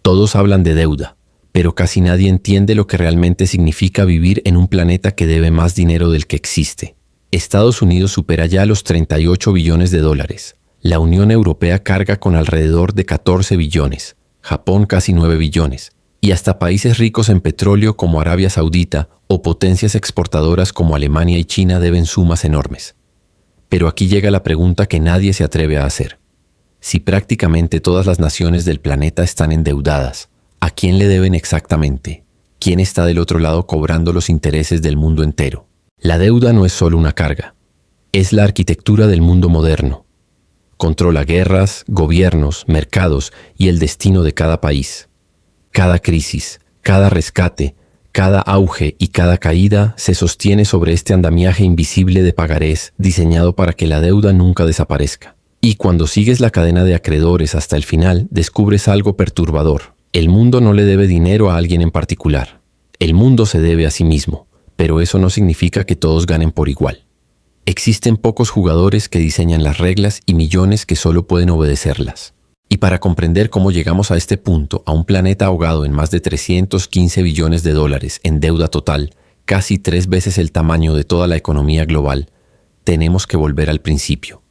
Todos hablan de deuda, pero casi nadie entiende lo que realmente significa vivir en un planeta que debe más dinero del que existe. Estados Unidos supera ya los 38 billones de dólares. La Unión Europea carga con alrededor de 14 billones, Japón casi 9 billones, y hasta países ricos en petróleo como Arabia Saudita o potencias exportadoras como Alemania y China deben sumas enormes. Pero aquí llega la pregunta que nadie se atreve a hacer. Si prácticamente todas las naciones del planeta están endeudadas, ¿a quién le deben exactamente? ¿Quién está del otro lado cobrando los intereses del mundo entero? La deuda no es solo una carga, es la arquitectura del mundo moderno. Controla guerras, gobiernos, mercados y el destino de cada país. Cada crisis, cada rescate, cada auge y cada caída se sostiene sobre este andamiaje invisible de pagarés diseñado para que la deuda nunca desaparezca. Y cuando sigues la cadena de acreedores hasta el final, descubres algo perturbador. El mundo no le debe dinero a alguien en particular. El mundo se debe a sí mismo, pero eso no significa que todos ganen por igual. Existen pocos jugadores que diseñan las reglas y millones que solo pueden obedecerlas. Y para comprender cómo llegamos a este punto, a un planeta ahogado en más de 315 billones de dólares en deuda total, casi 3 veces el tamaño de toda la economía global, tenemos que volver al principio.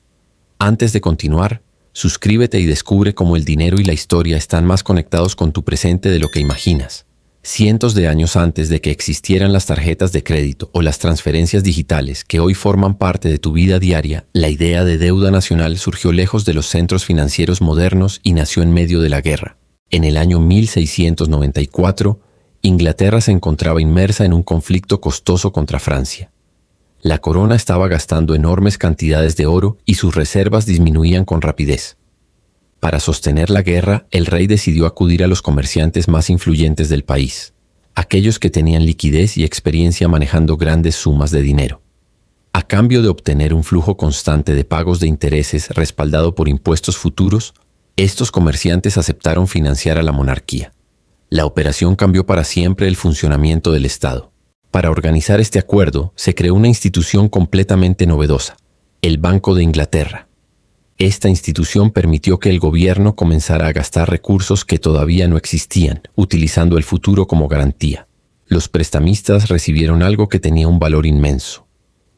Antes de continuar, suscríbete y descubre cómo el dinero y la historia están más conectados con tu presente de lo que imaginas. Cientos de años antes de que existieran las tarjetas de crédito o las transferencias digitales que hoy forman parte de tu vida diaria, la idea de deuda nacional surgió lejos de los centros financieros modernos y nació en medio de la guerra. En el año 1694, Inglaterra se encontraba inmersa en un conflicto costoso contra Francia. La corona estaba gastando enormes cantidades de oro y sus reservas disminuían con rapidez. Para sostener la guerra, el rey decidió acudir a los comerciantes más influyentes del país, aquellos que tenían liquidez y experiencia manejando grandes sumas de dinero. A cambio de obtener un flujo constante de pagos de intereses respaldado por impuestos futuros, estos comerciantes aceptaron financiar a la monarquía. La operación cambió para siempre el funcionamiento del Estado. Para organizar este acuerdo, se creó una institución completamente novedosa, el Banco de Inglaterra. Esta institución permitió que el gobierno comenzara a gastar recursos que todavía no existían, utilizando el futuro como garantía. Los prestamistas recibieron algo que tenía un valor inmenso: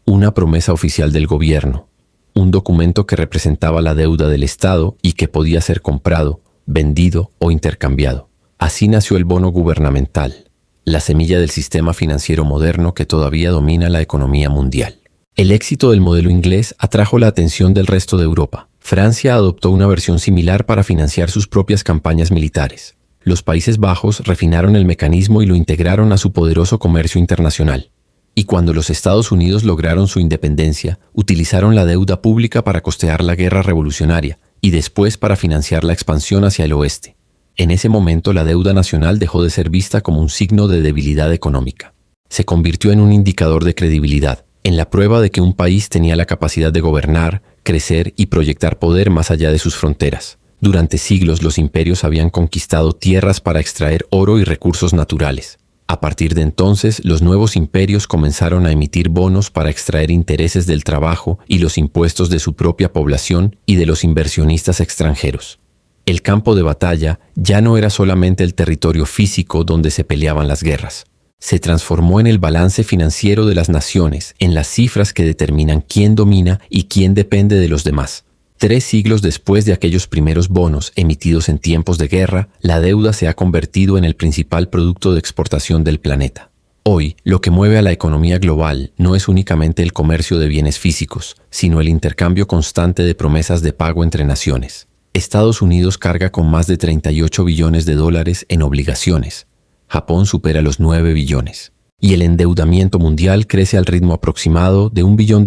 una promesa oficial del gobierno, un documento que representaba la deuda del Estado y que podía ser comprado, vendido o intercambiado. Así nació el bono gubernamental, la semilla del sistema financiero moderno que todavía domina la economía mundial. El éxito del modelo inglés atrajo la atención del resto de Europa. Francia adoptó una versión similar para financiar sus propias campañas militares. Los Países Bajos refinaron el mecanismo y lo integraron a su poderoso comercio internacional. Y cuando los Estados Unidos lograron su independencia, utilizaron la deuda pública para costear la guerra revolucionaria y después para financiar la expansión hacia el oeste. En ese momento, la deuda nacional dejó de ser vista como un signo de debilidad económica. Se convirtió en un indicador de credibilidad, en la prueba de que un país tenía la capacidad de gobernar, crecer y proyectar poder más allá de sus fronteras. Durante siglos los imperios habían conquistado tierras para extraer oro y recursos naturales. A partir de entonces, los nuevos imperios comenzaron a emitir bonos para extraer intereses del trabajo y los impuestos de su propia población y de los inversionistas extranjeros. El campo de batalla ya no era solamente el territorio físico donde se peleaban las guerras. Se transformó en el balance financiero de las naciones, en las cifras que determinan quién domina y quién depende de los demás. 3 siglos después de aquellos primeros bonos emitidos en tiempos de guerra, la deuda se ha convertido en el principal producto de exportación del planeta. Hoy, lo que mueve a la economía global no es únicamente el comercio de bienes físicos, sino el intercambio constante de promesas de pago entre naciones. Estados Unidos carga con más de 38 billones de dólares en obligaciones. Japón supera los 9 billones. Y el endeudamiento mundial crece al ritmo aproximado de $1 billón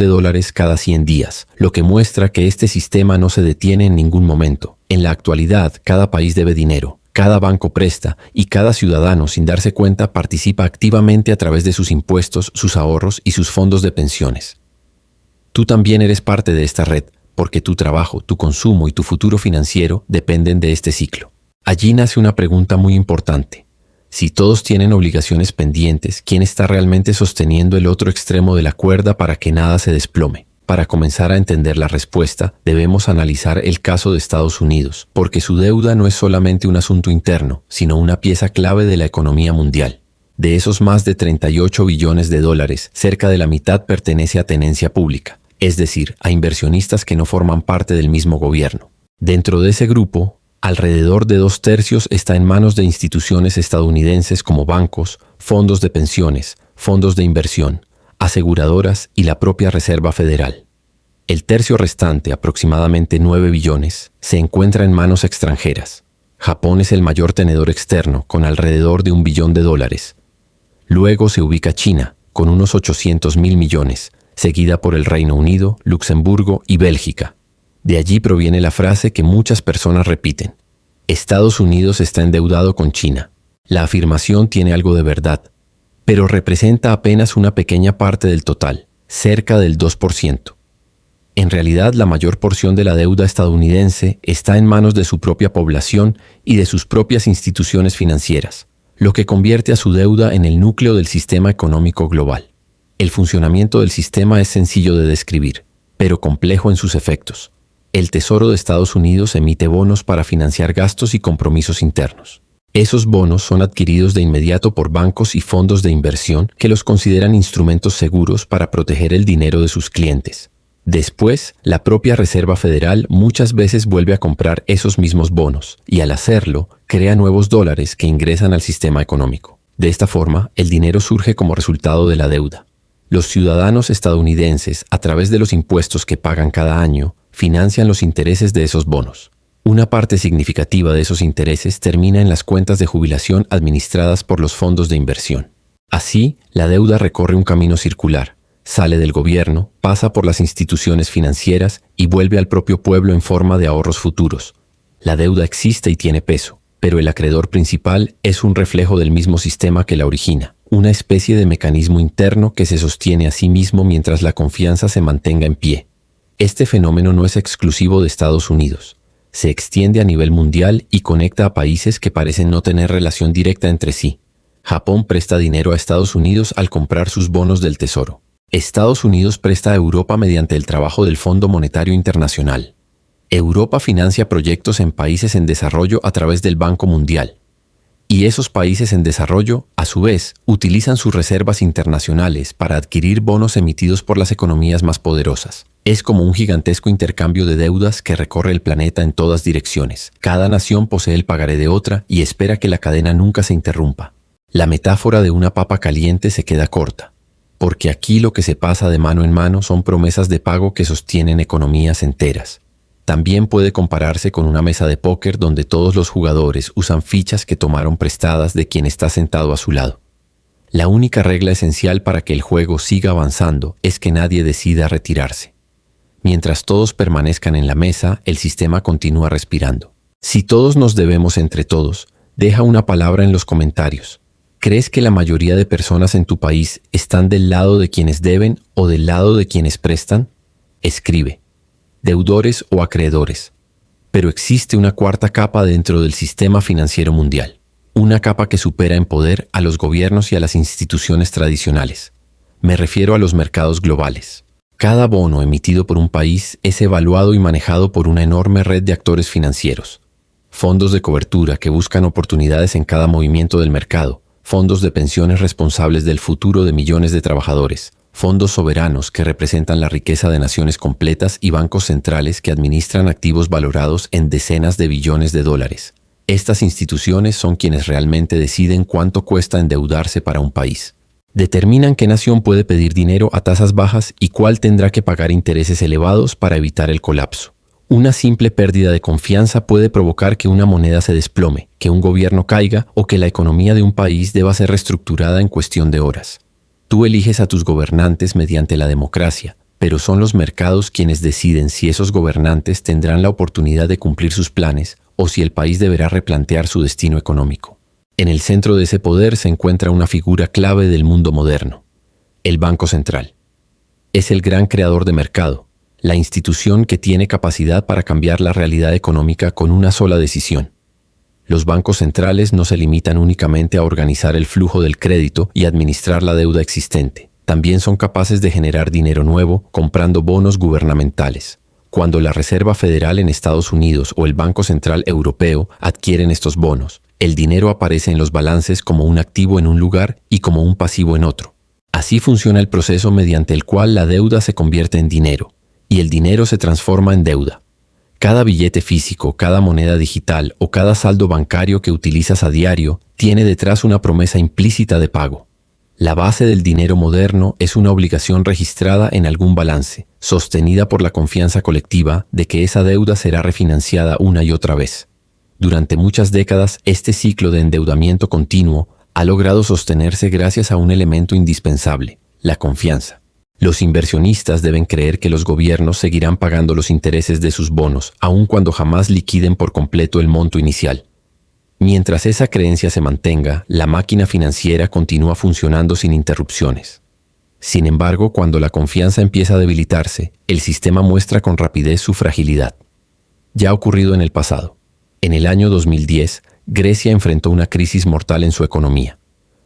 cada 100 días, lo que muestra que este sistema no se detiene en ningún momento. En la actualidad, cada país debe dinero, cada banco presta y cada ciudadano, sin darse cuenta, participa activamente a través de sus impuestos, sus ahorros y sus fondos de pensiones. Tú también eres parte de esta red, porque tu trabajo, tu consumo y tu futuro financiero dependen de este ciclo. Allí nace una pregunta muy importante. Si todos tienen obligaciones pendientes, ¿quién está realmente sosteniendo el otro extremo de la cuerda para que nada se desplome? Para comenzar a entender la respuesta, debemos analizar el caso de Estados Unidos, porque su deuda no es solamente un asunto interno, sino una pieza clave de la economía mundial. De esos más de 38 billones de dólares, cerca de la mitad pertenece a tenencia pública, es decir, a inversionistas que no forman parte del mismo gobierno. Dentro de ese grupo, alrededor de 2/3 está en manos de instituciones estadounidenses como bancos, fondos de pensiones, fondos de inversión, aseguradoras y la propia Reserva Federal. El tercio restante, aproximadamente 9 billones, se encuentra en manos extranjeras. Japón es el mayor tenedor externo, con alrededor de $1 billón. Luego se ubica China, con unos 800.000 millones, seguida por el Reino Unido, Luxemburgo y Bélgica. De allí proviene la frase que muchas personas repiten: Estados Unidos está endeudado con China. La afirmación tiene algo de verdad, pero representa apenas una pequeña parte del total, cerca del 2%. En realidad, la mayor porción de la deuda estadounidense está en manos de su propia población y de sus propias instituciones financieras, lo que convierte a su deuda en el núcleo del sistema económico global. El funcionamiento del sistema es sencillo de describir, pero complejo en sus efectos. El Tesoro de Estados Unidos emite bonos para financiar gastos y compromisos internos. Esos bonos son adquiridos de inmediato por bancos y fondos de inversión que los consideran instrumentos seguros para proteger el dinero de sus clientes. Después, la propia Reserva Federal muchas veces vuelve a comprar esos mismos bonos y al hacerlo, crea nuevos dólares que ingresan al sistema económico. De esta forma, el dinero surge como resultado de la deuda. Los ciudadanos estadounidenses, a través de los impuestos que pagan cada año, financian los intereses de esos bonos. Una parte significativa de esos intereses termina en las cuentas de jubilación administradas por los fondos de inversión. Así, la deuda recorre un camino circular. Sale del gobierno, pasa por las instituciones financieras y vuelve al propio pueblo en forma de ahorros futuros. La deuda existe y tiene peso, pero el acreedor principal es un reflejo del mismo sistema que la origina, una especie de mecanismo interno que se sostiene a sí mismo mientras la confianza se mantenga en pie. Este fenómeno no es exclusivo de Estados Unidos. Se extiende a nivel mundial y conecta a países que parecen no tener relación directa entre sí. Japón presta dinero a Estados Unidos al comprar sus bonos del Tesoro. Estados Unidos presta a Europa mediante el trabajo del Fondo Monetario Internacional. Europa financia proyectos en países en desarrollo a través del Banco Mundial. Y esos países en desarrollo, a su vez, utilizan sus reservas internacionales para adquirir bonos emitidos por las economías más poderosas. Es como un gigantesco intercambio de deudas que recorre el planeta en todas direcciones. Cada nación posee el pagaré de otra y espera que la cadena nunca se interrumpa. La metáfora de una papa caliente se queda corta, porque aquí lo que se pasa de mano en mano son promesas de pago que sostienen economías enteras. También puede compararse con una mesa de póker donde todos los jugadores usan fichas que tomaron prestadas de quien está sentado a su lado. La única regla esencial para que el juego siga avanzando es que nadie decida retirarse. Mientras todos permanezcan en la mesa, el sistema continúa respirando. Si todos nos debemos entre todos, deja una palabra en los comentarios. ¿Crees que la mayoría de personas en tu país están del lado de quienes deben o del lado de quienes prestan? Escribe. Deudores o acreedores. Pero existe una cuarta capa dentro del sistema financiero mundial. Una capa que supera en poder a los gobiernos y a las instituciones tradicionales. Me refiero a los mercados globales. Cada bono emitido por un país es evaluado y manejado por una enorme red de actores financieros. Fondos de cobertura que buscan oportunidades en cada movimiento del mercado. Fondos de pensiones responsables del futuro de millones de trabajadores. Fondos soberanos que representan la riqueza de naciones completas y bancos centrales que administran activos valorados en decenas de billones de dólares. Estas instituciones son quienes realmente deciden cuánto cuesta endeudarse para un país. Determinan qué nación puede pedir dinero a tasas bajas y cuál tendrá que pagar intereses elevados para evitar el colapso. Una simple pérdida de confianza puede provocar que una moneda se desplome, que un gobierno caiga o que la economía de un país deba ser reestructurada en cuestión de horas. Tú eliges a tus gobernantes mediante la democracia, pero son los mercados quienes deciden si esos gobernantes tendrán la oportunidad de cumplir sus planes o si el país deberá replantear su destino económico. En el centro de ese poder se encuentra una figura clave del mundo moderno, el Banco Central. Es el gran creador de mercado, la institución que tiene capacidad para cambiar la realidad económica con una sola decisión. Los bancos centrales no se limitan únicamente a organizar el flujo del crédito y administrar la deuda existente. También son capaces de generar dinero nuevo comprando bonos gubernamentales. Cuando la Reserva Federal en Estados Unidos o el Banco Central Europeo adquieren estos bonos, el dinero aparece en los balances como un activo en un lugar y como un pasivo en otro. Así funciona el proceso mediante el cual la deuda se convierte en dinero y el dinero se transforma en deuda. Cada billete físico, cada moneda digital o cada saldo bancario que utilizas a diario tiene detrás una promesa implícita de pago. La base del dinero moderno es una obligación registrada en algún balance, sostenida por la confianza colectiva de que esa deuda será refinanciada una y otra vez. Durante muchas décadas, este ciclo de endeudamiento continuo ha logrado sostenerse gracias a un elemento indispensable, la confianza. Los inversionistas deben creer que los gobiernos seguirán pagando los intereses de sus bonos, aun cuando jamás liquiden por completo el monto inicial. Mientras esa creencia se mantenga, la máquina financiera continúa funcionando sin interrupciones. Sin embargo, cuando la confianza empieza a debilitarse, el sistema muestra con rapidez su fragilidad. Ya ha ocurrido en el pasado. En el año 2010, Grecia enfrentó una crisis mortal en su economía.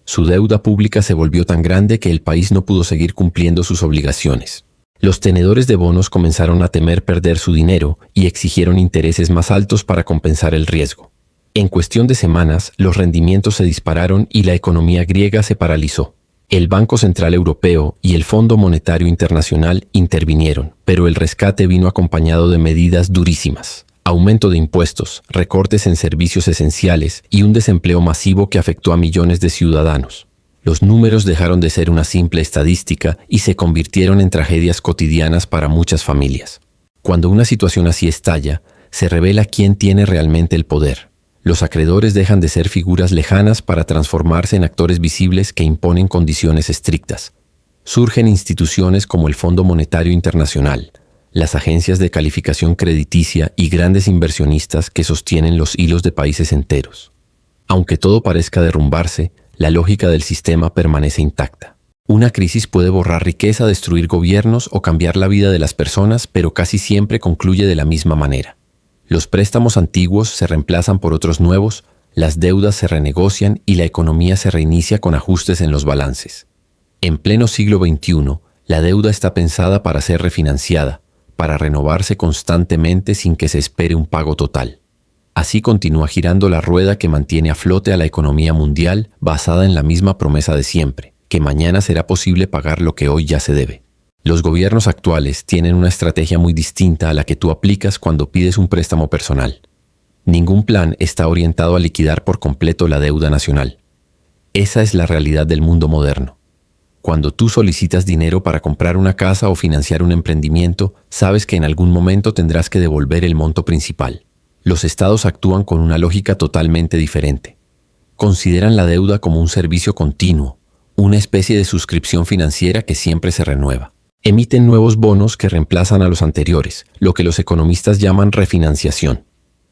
Su deuda pública se volvió tan grande que el país no pudo seguir cumpliendo sus obligaciones. Los tenedores de bonos comenzaron a temer perder su dinero y exigieron intereses más altos para compensar el riesgo. En cuestión de semanas, los rendimientos se dispararon y la economía griega se paralizó. El Banco Central Europeo y el Fondo Monetario Internacional intervinieron, pero el rescate vino acompañado de medidas durísimas. Aumento de impuestos, recortes en servicios esenciales y un desempleo masivo que afectó a millones de ciudadanos. Los números dejaron de ser una simple estadística y se convirtieron en tragedias cotidianas para muchas familias. Cuando una situación así estalla, se revela quién tiene realmente el poder. Los acreedores dejan de ser figuras lejanas para transformarse en actores visibles que imponen condiciones estrictas. Surgen instituciones como el Fondo Monetario Internacional, las agencias de calificación crediticia y grandes inversionistas que sostienen los hilos de países enteros. Aunque todo parezca derrumbarse, la lógica del sistema permanece intacta. Una crisis puede borrar riqueza, destruir gobiernos o cambiar la vida de las personas, pero casi siempre concluye de la misma manera. Los préstamos antiguos se reemplazan por otros nuevos, las deudas se renegocian y la economía se reinicia con ajustes en los balances. En pleno siglo XXI, la deuda está pensada para ser refinanciada, para renovarse constantemente sin que se espere un pago total. Así continúa girando la rueda que mantiene a flote a la economía mundial basada en la misma promesa de siempre, que mañana será posible pagar lo que hoy ya se debe. Los gobiernos actuales tienen una estrategia muy distinta a la que tú aplicas cuando pides un préstamo personal. Ningún plan está orientado a liquidar por completo la deuda nacional. Esa es la realidad del mundo moderno. Cuando tú solicitas dinero para comprar una casa o financiar un emprendimiento, sabes que en algún momento tendrás que devolver el monto principal. Los estados actúan con una lógica totalmente diferente. Consideran la deuda como un servicio continuo, una especie de suscripción financiera que siempre se renueva. Emiten nuevos bonos que reemplazan a los anteriores, lo que los economistas llaman refinanciación.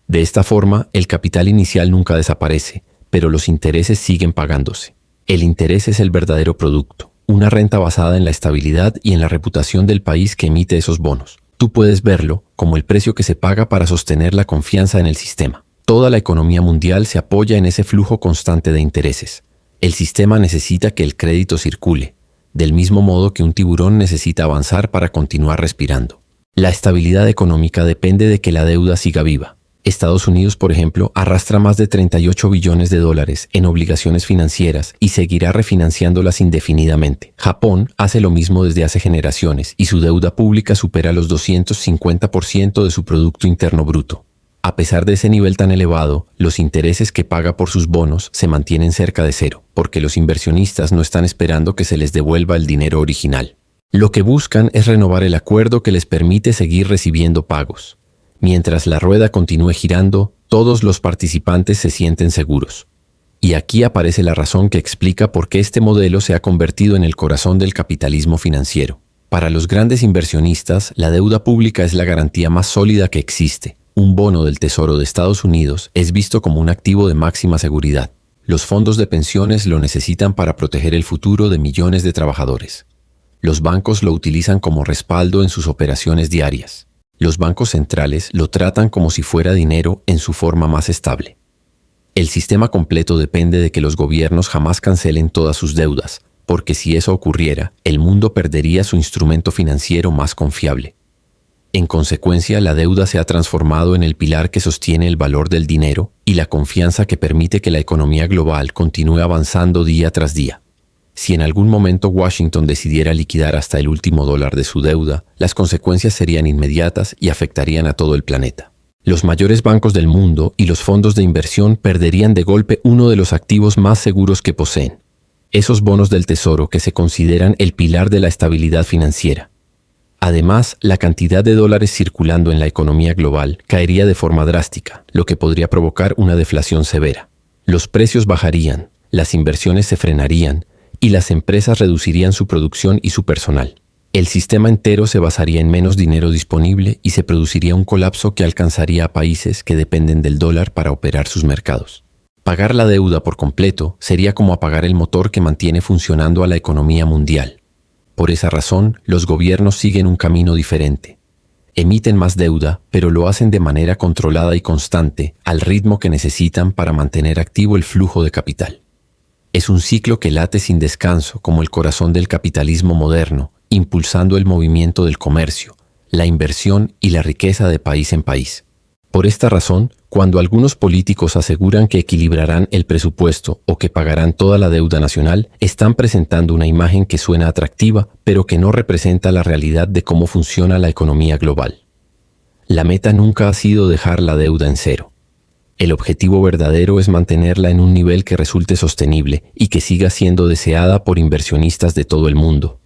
De esta forma, el capital inicial nunca desaparece, pero los intereses siguen pagándose. El interés es el verdadero producto, una renta basada en la estabilidad y en la reputación del país que emite esos bonos. Tú puedes verlo como el precio que se paga para sostener la confianza en el sistema. Toda la economía mundial se apoya en ese flujo constante de intereses. El sistema necesita que el crédito circule, del mismo modo que un tiburón necesita avanzar para continuar respirando. La estabilidad económica depende de que la deuda siga viva. Estados Unidos, por ejemplo, arrastra más de 38 billones de dólares en obligaciones financieras y seguirá refinanciándolas indefinidamente. Japón hace lo mismo desde hace generaciones y su deuda pública supera los 250% de su Producto Interno Bruto. A pesar de ese nivel tan elevado, los intereses que paga por sus bonos se mantienen cerca de cero, porque los inversionistas no están esperando que se les devuelva el dinero original. Lo que buscan es renovar el acuerdo que les permite seguir recibiendo pagos. Mientras la rueda continúe girando, todos los participantes se sienten seguros. Y aquí aparece la razón que explica por qué este modelo se ha convertido en el corazón del capitalismo financiero. Para los grandes inversionistas, la deuda pública es la garantía más sólida que existe. Un bono del Tesoro de Estados Unidos es visto como un activo de máxima seguridad. Los fondos de pensiones lo necesitan para proteger el futuro de millones de trabajadores. Los bancos lo utilizan como respaldo en sus operaciones diarias. Los bancos centrales lo tratan como si fuera dinero en su forma más estable. El sistema completo depende de que los gobiernos jamás cancelen todas sus deudas, porque si eso ocurriera, el mundo perdería su instrumento financiero más confiable. En consecuencia, la deuda se ha transformado en el pilar que sostiene el valor del dinero y la confianza que permite que la economía global continúe avanzando día tras día. Si en algún momento Washington decidiera liquidar hasta el último dólar de su deuda, las consecuencias serían inmediatas y afectarían a todo el planeta. Los mayores bancos del mundo y los fondos de inversión perderían de golpe uno de los activos más seguros que poseen, esos bonos del tesoro que se consideran el pilar de la estabilidad financiera. Además, la cantidad de dólares circulando en la economía global caería de forma drástica, lo que podría provocar una deflación severa. Los precios bajarían, las inversiones se frenarían y las empresas reducirían su producción y su personal. El sistema entero se basaría en menos dinero disponible y se produciría un colapso que alcanzaría a países que dependen del dólar para operar sus mercados. Pagar la deuda por completo sería como apagar el motor que mantiene funcionando a la economía mundial. Por esa razón, los gobiernos siguen un camino diferente. Emiten más deuda, pero lo hacen de manera controlada y constante, al ritmo que necesitan para mantener activo el flujo de capital. Es un ciclo que late sin descanso como el corazón del capitalismo moderno, impulsando el movimiento del comercio, la inversión y la riqueza de país en país. Por esta razón, cuando algunos políticos aseguran que equilibrarán el presupuesto o que pagarán toda la deuda nacional, están presentando una imagen que suena atractiva, pero que no representa la realidad de cómo funciona la economía global. La meta nunca ha sido dejar la deuda en cero. El objetivo verdadero es mantenerla en un nivel que resulte sostenible y que siga siendo deseada por inversionistas de todo el mundo.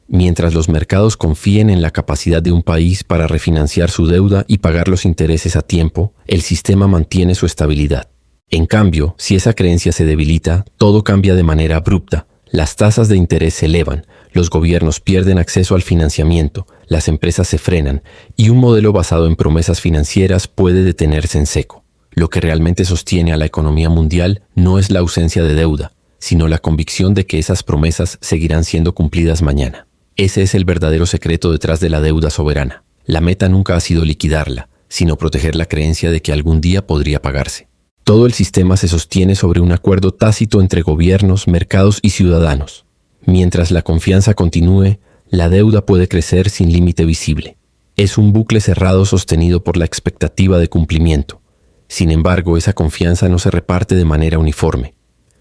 Mientras los mercados confíen en la capacidad de un país para refinanciar su deuda y pagar los intereses a tiempo, el sistema mantiene su estabilidad. En cambio, si esa creencia se debilita, todo cambia de manera abrupta. Las tasas de interés se elevan, los gobiernos pierden acceso al financiamiento, las empresas se frenan y un modelo basado en promesas financieras puede detenerse en seco. Lo que realmente sostiene a la economía mundial no es la ausencia de deuda, sino la convicción de que esas promesas seguirán siendo cumplidas mañana. Ese es el verdadero secreto detrás de la deuda soberana. La meta nunca ha sido liquidarla, sino proteger la creencia de que algún día podría pagarse. Todo el sistema se sostiene sobre un acuerdo tácito entre gobiernos, mercados y ciudadanos. Mientras la confianza continúe, la deuda puede crecer sin límite visible. Es un bucle cerrado sostenido por la expectativa de cumplimiento. Sin embargo, esa confianza no se reparte de manera uniforme.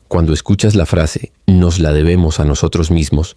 Cuando escuchas la frase «nos la debemos a nosotros mismos»,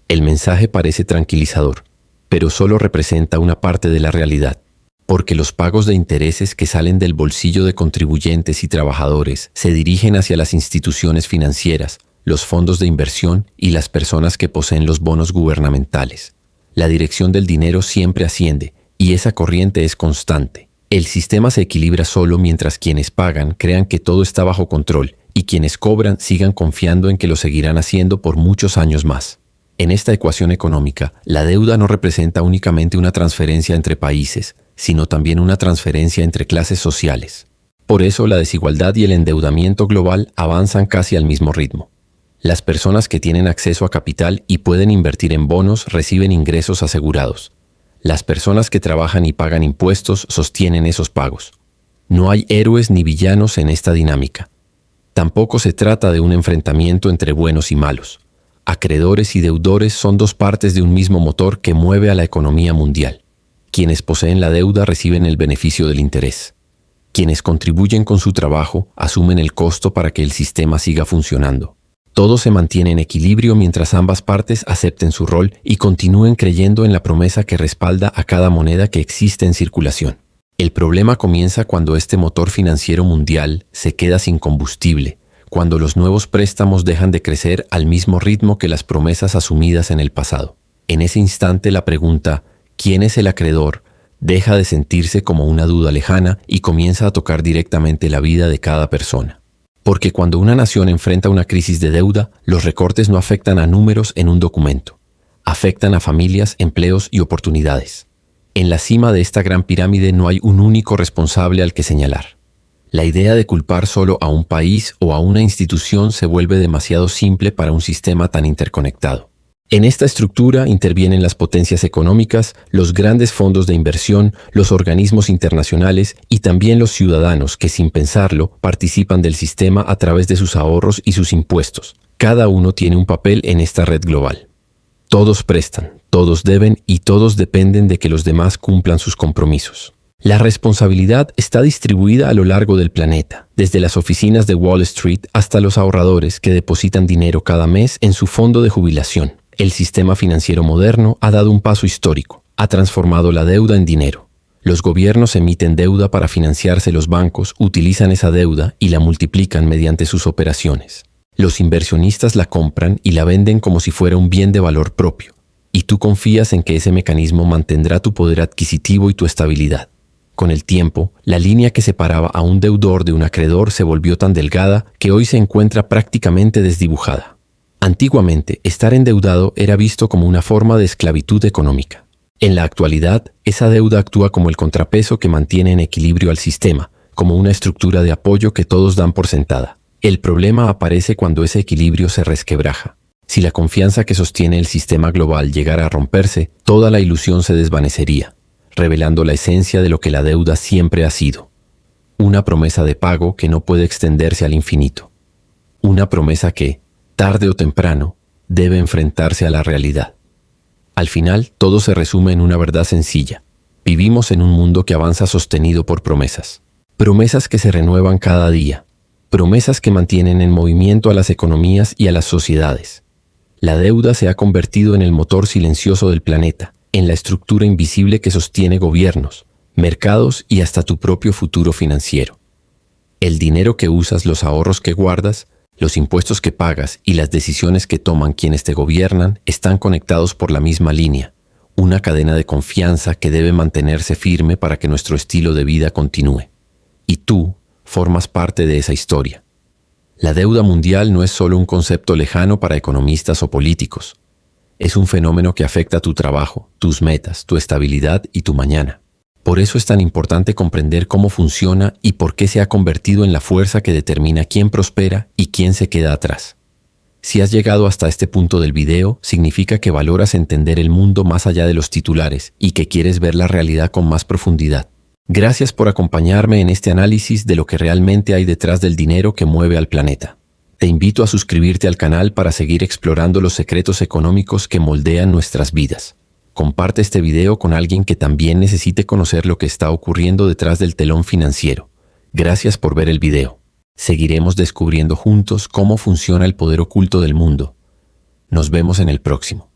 el mensaje parece tranquilizador, pero solo representa una parte de la realidad, porque los pagos de intereses que salen del bolsillo de contribuyentes y trabajadores se dirigen hacia las instituciones financieras, los fondos de inversión y las personas que poseen los bonos gubernamentales. La dirección del dinero siempre asciende, y esa corriente es constante. El sistema se equilibra solo mientras quienes pagan crean que todo está bajo control y quienes cobran sigan confiando en que lo seguirán haciendo por muchos años más. En esta ecuación económica, la deuda no representa únicamente una transferencia entre países, sino también una transferencia entre clases sociales. Por eso, la desigualdad y el endeudamiento global avanzan casi al mismo ritmo. Las personas que tienen acceso a capital y pueden invertir en bonos reciben ingresos asegurados. Las personas que trabajan y pagan impuestos sostienen esos pagos. No hay héroes ni villanos en esta dinámica. Tampoco se trata de un enfrentamiento entre buenos y malos. Acreedores y deudores son dos partes de un mismo motor que mueve a la economía mundial. Quienes poseen la deuda reciben el beneficio del interés. Quienes contribuyen con su trabajo asumen el costo para que el sistema siga funcionando. Todo se mantiene en equilibrio mientras ambas partes acepten su rol y continúen creyendo en la promesa que respalda a cada moneda que existe en circulación. El problema comienza cuando este motor financiero mundial se queda sin combustible, cuando los nuevos préstamos dejan de crecer al mismo ritmo que las promesas asumidas en el pasado. En ese instante la pregunta ¿quién es el acreedor? Deja de sentirse como una duda lejana y comienza a tocar directamente la vida de cada persona. Porque cuando una nación enfrenta una crisis de deuda, los recortes no afectan a números en un documento. Afectan a familias, empleos y oportunidades. En la cima de esta gran pirámide no hay un único responsable al que señalar. La idea de culpar solo a un país o a una institución se vuelve demasiado simple para un sistema tan interconectado. En esta estructura intervienen las potencias económicas, los grandes fondos de inversión, los organismos internacionales y también los ciudadanos que sin pensarlo participan del sistema a través de sus ahorros y sus impuestos. Cada uno tiene un papel en esta red global. Todos prestan, todos deben y todos dependen de que los demás cumplan sus compromisos. La responsabilidad está distribuida a lo largo del planeta, desde las oficinas de Wall Street hasta los ahorradores que depositan dinero cada mes en su fondo de jubilación. El sistema financiero moderno ha dado un paso histórico, ha transformado la deuda en dinero. Los gobiernos emiten deuda para financiarse, los bancos utilizan esa deuda y la multiplican mediante sus operaciones. Los inversionistas la compran y la venden como si fuera un bien de valor propio, y tú confías en que ese mecanismo mantendrá tu poder adquisitivo y tu estabilidad. Con el tiempo, la línea que separaba a un deudor de un acreedor se volvió tan delgada que hoy se encuentra prácticamente desdibujada. Antiguamente, estar endeudado era visto como una forma de esclavitud económica. En la actualidad, esa deuda actúa como el contrapeso que mantiene en equilibrio al sistema, como una estructura de apoyo que todos dan por sentada. El problema aparece cuando ese equilibrio se resquebraja. Si la confianza que sostiene el sistema global llegara a romperse, toda la ilusión se desvanecería, revelando la esencia de lo que la deuda siempre ha sido. Una promesa de pago que no puede extenderse al infinito. Una promesa que, tarde o temprano, debe enfrentarse a la realidad. Al final, todo se resume en una verdad sencilla. Vivimos en un mundo que avanza sostenido por promesas. Promesas que se renuevan cada día. Promesas que mantienen en movimiento a las economías y a las sociedades. La deuda se ha convertido en el motor silencioso del planeta, en la estructura invisible que sostiene gobiernos, mercados y hasta tu propio futuro financiero. El dinero que usas, los ahorros que guardas, los impuestos que pagas y las decisiones que toman quienes te gobiernan están conectados por la misma línea, una cadena de confianza que debe mantenerse firme para que nuestro estilo de vida continúe. Y tú formas parte de esa historia. La deuda mundial no es solo un concepto lejano para economistas o políticos. Es un fenómeno que afecta tu trabajo, tus metas, tu estabilidad y tu mañana. Por eso es tan importante comprender cómo funciona y por qué se ha convertido en la fuerza que determina quién prospera y quién se queda atrás. Si has llegado hasta este punto del video, significa que valoras entender el mundo más allá de los titulares y que quieres ver la realidad con más profundidad. Gracias por acompañarme en este análisis de lo que realmente hay detrás del dinero que mueve al planeta. Te invito a suscribirte al canal para seguir explorando los secretos económicos que moldean nuestras vidas. Comparte este video con alguien que también necesite conocer lo que está ocurriendo detrás del telón financiero. Gracias por ver el video. Seguiremos descubriendo juntos cómo funciona el poder oculto del mundo. Nos vemos en el próximo.